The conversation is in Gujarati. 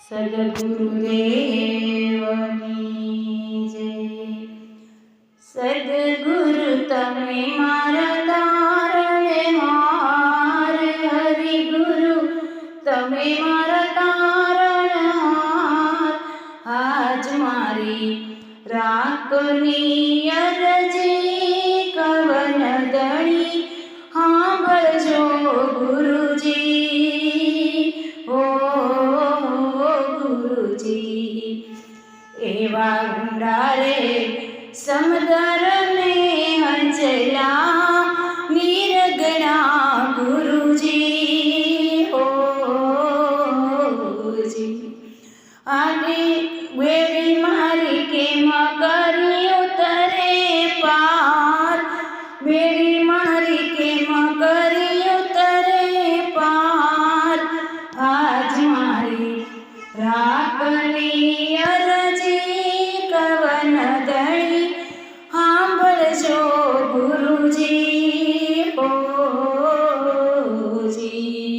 સદગુરુદેવની જય। સદગુરુ તમે મારા તારણહાર, હરિગુરુ તમે મારા તારણહાર। આજ મારી રાખની અરજી કવન દણી સાંભળજો ગુરુજી, ઓ ગુરુજી। એવા ઊંડારે સમુદ્રને હંચલા નિરગણા ગુરુજી, ઓ ગુરુજી। આગે વેરી મારી કેમ કરી ઉતરે પાર, વેરી મારી કેમ કરી ઉતરે પાર। આજ મારી રાખની અરજી કવન દણી સાંભળજો ગુરુજી,